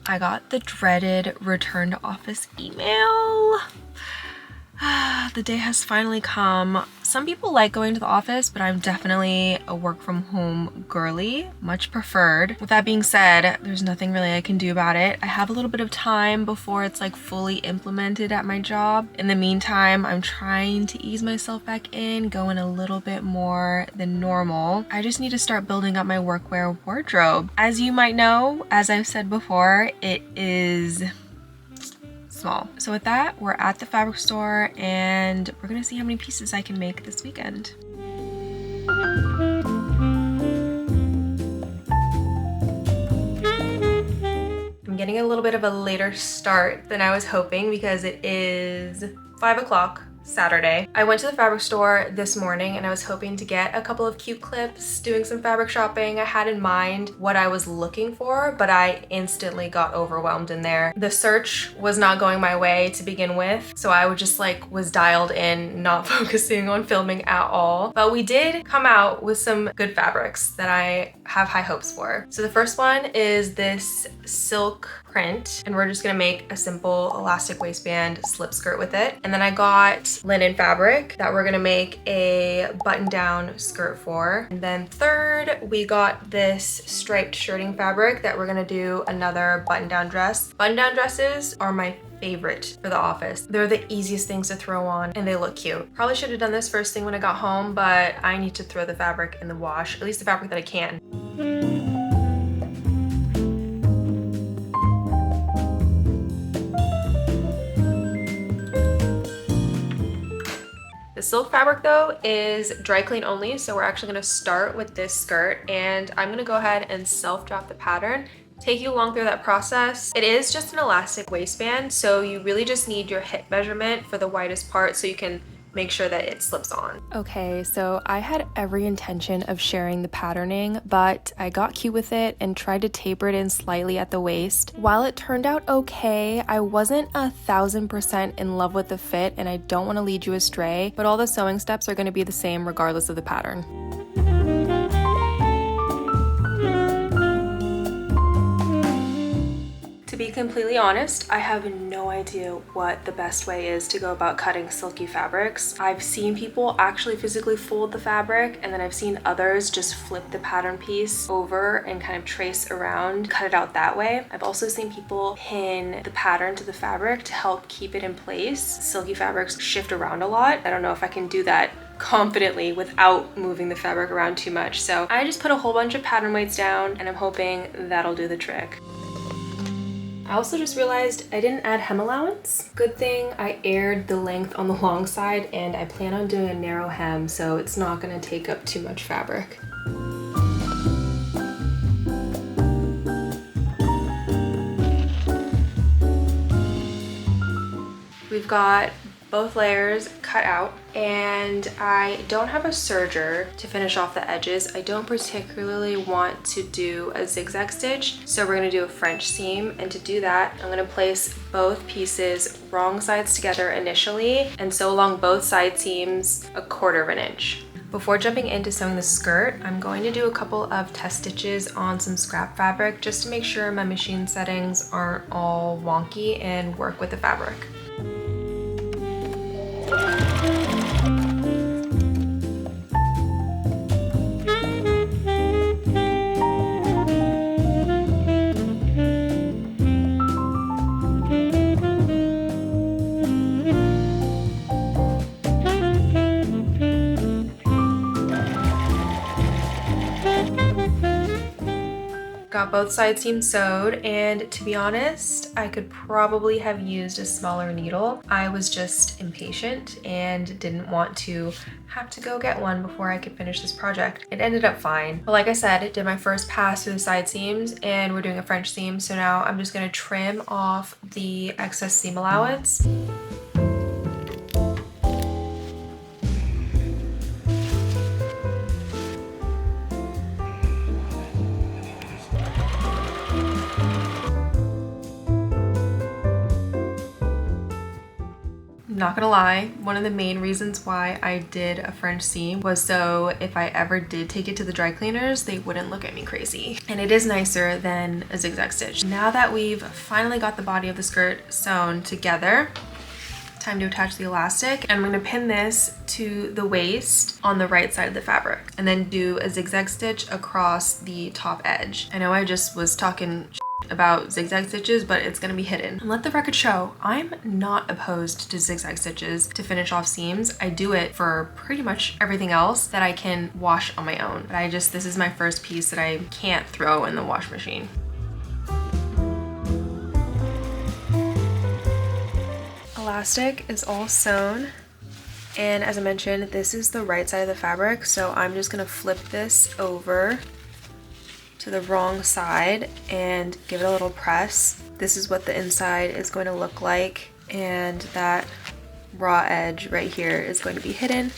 I got the dreaded return to office email. The day has finally come. Some people like going to the office, but I'm definitely a work from home girly, much preferred. With that being said, there's nothing really I can do about it. I have a little bit of time before it's like fully implemented at my job. In the meantime, I'm trying to ease myself back in, going a little bit more than normal. I just need to start building up my workwear wardrobe. As you might know, as I've said before, it is small. So with that, we're at the fabric store and we're gonna see how many pieces I can make this weekend. I'm getting a little bit of a later start than I was hoping because it is 5 o'clock Saturday. I went to the fabric store this morning and I was hoping to get a couple of cute clips, doing some fabric shopping. I had in mind what I was looking for, but I instantly got overwhelmed in there. The search was not going my way to begin with, so I was dialed in, not focusing on filming at all. But we did come out with some good fabrics that I have high hopes for. So the first one is this silk print, and we're just gonna make a simple elastic waistband slip skirt with it. And then I got linen fabric that we're gonna make a button-down skirt for. And then third, we got this striped shirting fabric that we're gonna do another button-down dress. Button-down dresses are my favorite for the office. They're the easiest things to throw on and they look cute. Probably should have done this first thing when I got home, but I need to throw the fabric in the wash, at least the fabric that I can. The silk fabric though is dry clean only, so we're actually gonna start with this skirt and I'm gonna go ahead and self-drop the pattern, take you along through that process. It is just an elastic waistband, so you really just need your hip measurement for the widest part so you can make sure that it slips on. Okay, so I had every intention of sharing the patterning, but I got cute with it and tried to taper it in slightly at the waist. While it turned out okay, I wasn't 1000% in love with the fit and I don't want to lead you astray, but all the sewing steps are going to be the same regardless of the pattern. To be completely honest, I have no idea what the best way is to go about cutting silky fabrics. I've seen people actually physically fold the fabric, and then I've seen others just flip the pattern piece over and kind of trace around, cut it out that way. I've also seen people pin the pattern to the fabric to help keep it in place. Silky fabrics shift around a lot. I don't know if I can do that confidently without moving the fabric around too much. So I just put a whole bunch of pattern weights down and I'm hoping that'll do the trick. I also just realized I didn't add hem allowance. Good thing I aired the length on the long side and I plan on doing a narrow hem so it's not gonna take up too much fabric. We've got both layers cut out and I don't have a serger to finish off the edges. I don't particularly want to do a zigzag stitch, so we're gonna do a French seam, and to do that I'm gonna place both pieces wrong sides together initially and sew along both side seams 1/4 inch. Before jumping into sewing the skirt, I'm going to do a couple of test stitches on some scrap fabric just to make sure my machine settings aren't all wonky and work with the fabric. Got both side seams sewed, and to be honest, I could probably have used a smaller needle. I was just impatient and didn't want to have to go get one before I could finish this project. It ended up fine. But like I said, it did my first pass through the side seams and we're doing a French seam. So now I'm just gonna trim off the excess seam allowance. Not gonna lie, one of the main reasons why I did a French seam was so if I ever did take it to the dry cleaners, they wouldn't look at me crazy. And it is nicer than a zigzag stitch. Now that we've finally got the body of the skirt sewn together, time to attach the elastic. And I'm gonna pin this to the waist on the right side of the fabric and then do a zigzag stitch across the top edge. I know I just was talking about zigzag stitches, but it's gonna be hidden. And let the record show, I'm not opposed to zigzag stitches to finish off seams. I do it for pretty much everything else that I can wash on my own. But this is my first piece that I can't throw in the wash machine. Elastic is all sewn. And as I mentioned, this is the right side of the fabric. So I'm just gonna flip this over to the wrong side and give it a little press. This is what the inside is going to look like, and that raw edge right here is going to be hidden.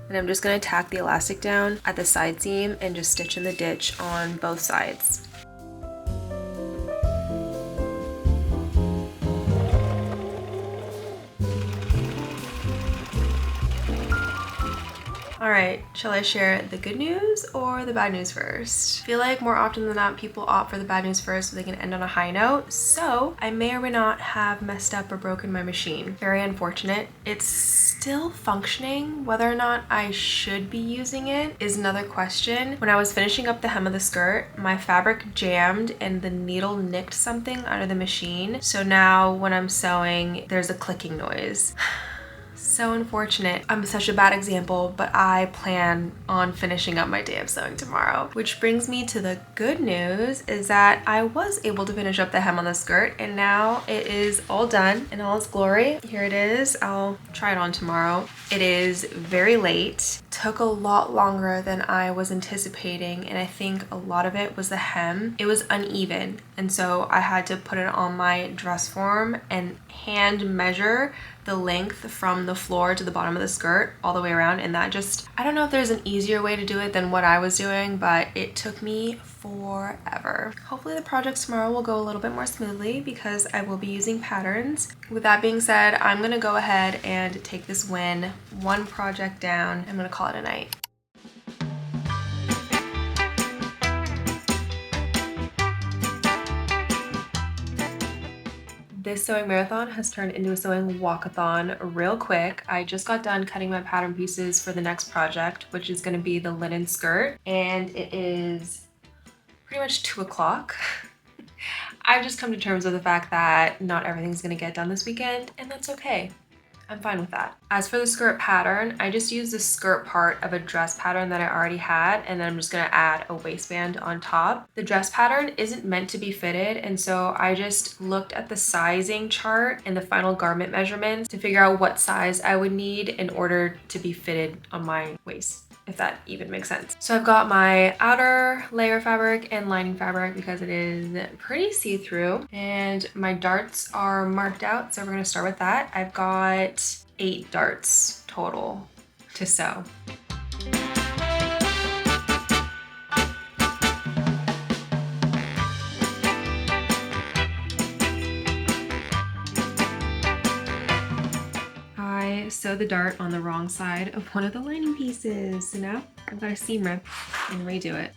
And I'm just going to tack the elastic down at the side seam and just stitch in the ditch on both sides. All right, shall I share the good news or the bad news first? I feel like more often than not, people opt for the bad news first so they can end on a high note. So I may or may not have messed up or broken my machine. Very unfortunate. It's still functioning. Whether or not I should be using it is another question. When I was finishing up the hem of the skirt, my fabric jammed and the needle nicked something under the machine. So now when I'm sewing, there's a clicking noise. So unfortunate. I'm such a bad example, but I plan on finishing up my day of sewing tomorrow. Which brings me to the good news is that I was able to finish up the hem on the skirt, and now it is all done in all its glory. Here it is. I'll try it on tomorrow. It is very late. Took a lot longer than I was anticipating, and I think a lot of it was the hem. It was uneven, and so I had to put it on my dress form and hand measure the length from the floor to the bottom of the skirt all the way around, and that just, I don't know if there's an easier way to do it than what I was doing, but it took me forever. Hopefully the project tomorrow will go a little bit more smoothly because I will be using patterns. With that being said, I'm gonna go ahead and take this win one project down. I'm gonna call it a night. This sewing marathon has turned into a sewing walkathon real quick. I just got done cutting my pattern pieces for the next project, which is going to be the linen skirt, and it is pretty much 2 o'clock. I've just come to terms with the fact that not everything's going to get done this weekend, and that's okay. I'm fine with that. As for the skirt pattern, I just used the skirt part of a dress pattern that I already had, and then I'm just gonna add a waistband on top. The dress pattern isn't meant to be fitted, and so I just looked at the sizing chart and the final garment measurements to figure out what size I would need in order to be fitted on my waist, if that even makes sense. So I've got my outer layer fabric and lining fabric because it is pretty see-through, and my darts are marked out, so we're gonna start with that. I've got 8 darts total to sew. I sewed the dart on the wrong side of one of the lining pieces. So now I've got a seam rip and redo it.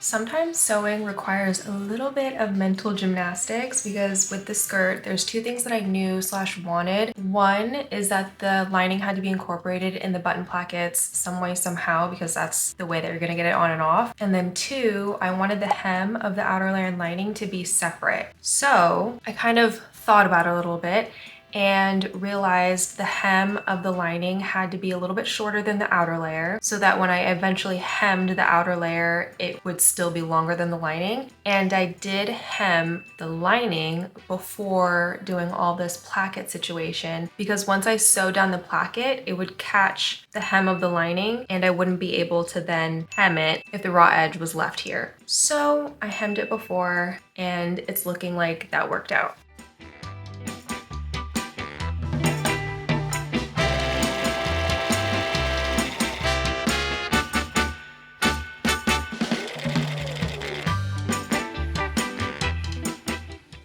Sometimes sewing requires a little bit of mental gymnastics because with the skirt, there's 2 things that I knew / wanted. One is that the lining had to be incorporated in the button plackets some way, somehow, because that's the way that you're gonna get it on and off. And then 2, I wanted the hem of the outer layer and lining to be separate. So I kind of thought about it a little bit, and realized the hem of the lining had to be a little bit shorter than the outer layer so that when I eventually hemmed the outer layer, it would still be longer than the lining. And I did hem the lining before doing all this placket situation because once I sewed down the placket, it would catch the hem of the lining and I wouldn't be able to then hem it if the raw edge was left here. So I hemmed it before and it's looking like that worked out.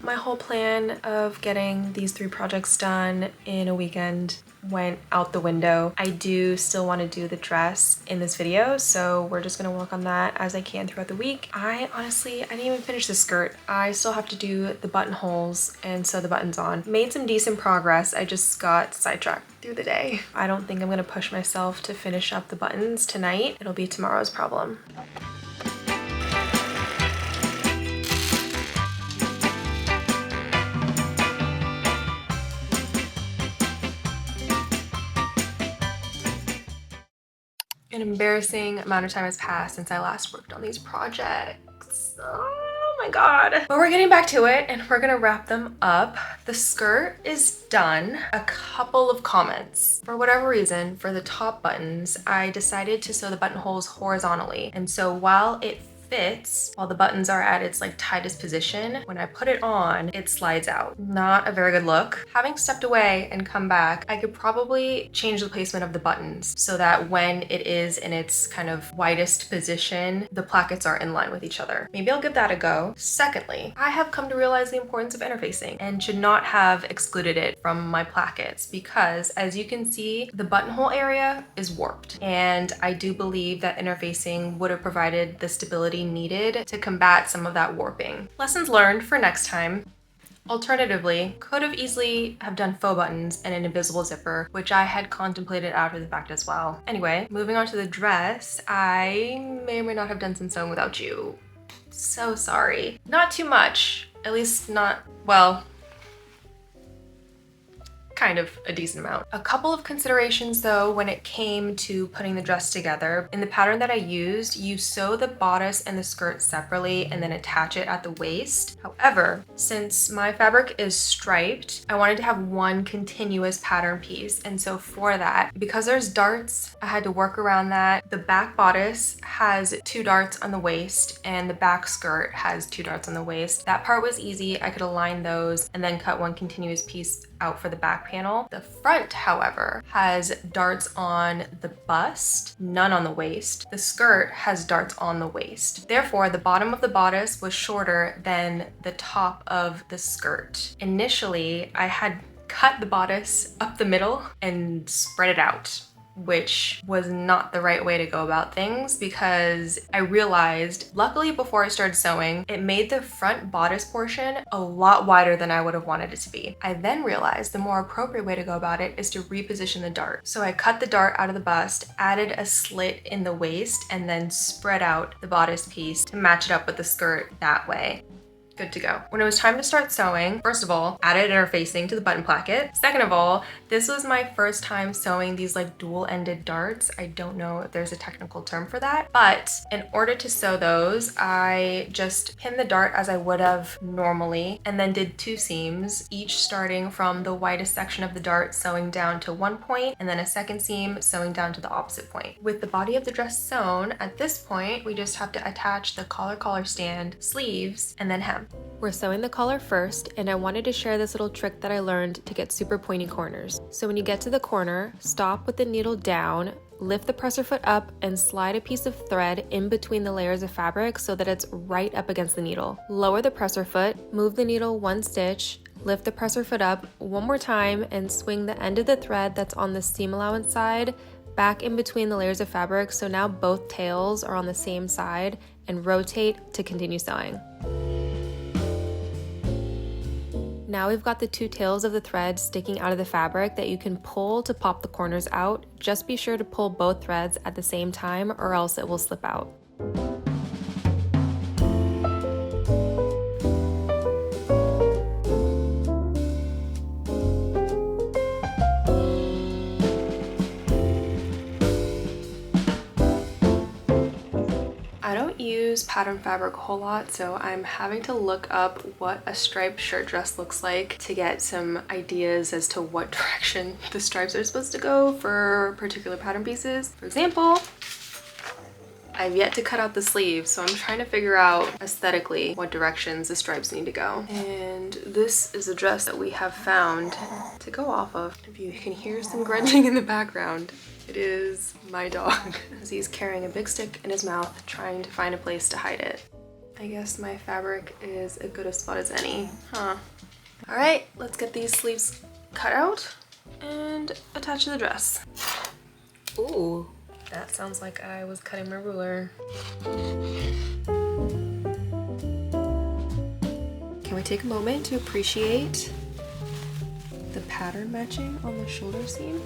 My whole plan of getting these 3 projects done in a weekend went out the window. I do still want to do the dress in this video, so we're just gonna work on that as I can throughout the week. I didn't even finish the skirt. I still have to do the buttonholes and sew the buttons on. Made some decent progress. I just got sidetracked through the day. I don't think I'm gonna push myself to finish up the buttons tonight. It'll be tomorrow's problem. An embarrassing amount of time has passed since I last worked on these projects. Oh my god. But we're getting back to it and we're gonna wrap them up. The skirt is done. A couple of comments. For whatever reason, for the top buttons, I decided to sew the buttonholes horizontally. And so while it fits, while the buttons are at its like tightest position, when I put it on, it slides out. Not a very good look. Having stepped away and come back, I could probably change the placement of the buttons so that when it is in its kind of widest position, the plackets are in line with each other. Maybe I'll give that a go. Secondly, I have come to realize the importance of interfacing and should not have excluded it from my plackets because as you can see, the buttonhole area is warped. And I do believe that interfacing would have provided the stability needed to combat some of that warping. Lessons learned for next time. Alternatively, could have easily have done faux buttons and an invisible zipper, which I had contemplated after the fact as well. Anyway, moving on to the dress, I may or may not have done some sewing without you. So sorry. Not too much, at least not, well, kind of a decent amount. A couple of considerations though when it came to putting the dress together. In the pattern that I used, you sew the bodice and the skirt separately and then attach it at the waist. However, since my fabric is striped, I wanted to have one continuous pattern piece. And so for that, because there's darts, I had to work around that. The back bodice has 2 darts on the waist and the back skirt has 2 darts on the waist. That part was easy. I could align those and then cut one continuous piece out for the back panel. The front, however, has darts on the bust, none on the waist. The skirt has darts on the waist. Therefore, the bottom of the bodice was shorter than the top of the skirt. Initially, I had cut the bodice up the middle and spread it out, which was not the right way to go about things because I realized, luckily before I started sewing, it made the front bodice portion a lot wider than I would have wanted it to be. I then realized the more appropriate way to go about it is to reposition the dart. So I cut the dart out of the bust, added a slit in the waist, and then spread out the bodice piece to match it up with the skirt that way. Good to go. When it was time to start sewing, first of all, added interfacing to the button placket. Second of all, this was my first time sewing these like dual-ended darts. I don't know if there's a technical term for that, but in order to sew those, I just pinned the dart as I would have normally and then did 2 seams, each starting from the widest section of the dart sewing down to one point and then a second seam sewing down to the opposite point. With the body of the dress sewn, at this point, we just have to attach the collar stand, sleeves, and then hem. We're sewing the collar first, and I wanted to share this little trick that I learned to get super pointy corners. So when you get to the corner, stop with the needle down, lift the presser foot up, and slide a piece of thread in between the layers of fabric so that it's right up against the needle. Lower the presser foot, move the needle 1 stitch, lift the presser foot up one more time, and swing the end of the thread that's on the seam allowance side back in between the layers of fabric so now both tails are on the same side, and rotate to continue sewing. Now we've got the 2 tails of the thread sticking out of the fabric that you can pull to pop the corners out. Just be sure to pull both threads at the same time or else it will slip out. pattern fabric a whole lot, so I'm having to look up what a striped shirt dress looks like to get some ideas as to what direction the stripes are supposed to go for particular pattern pieces. For example, I've yet to cut out the sleeves, so I'm trying to figure out aesthetically what directions the stripes need to go. And this is a dress that we have found to go off of. If you can hear some grunting in the background, it is my dog as he's carrying a big stick in his mouth trying to find a place to hide it. I guess my fabric is as good a spot as any, huh? All right, let's get these sleeves cut out and attach to the dress. Ooh. That sounds like I was cutting my ruler. Can we take a moment to appreciate the pattern matching on the shoulder seam?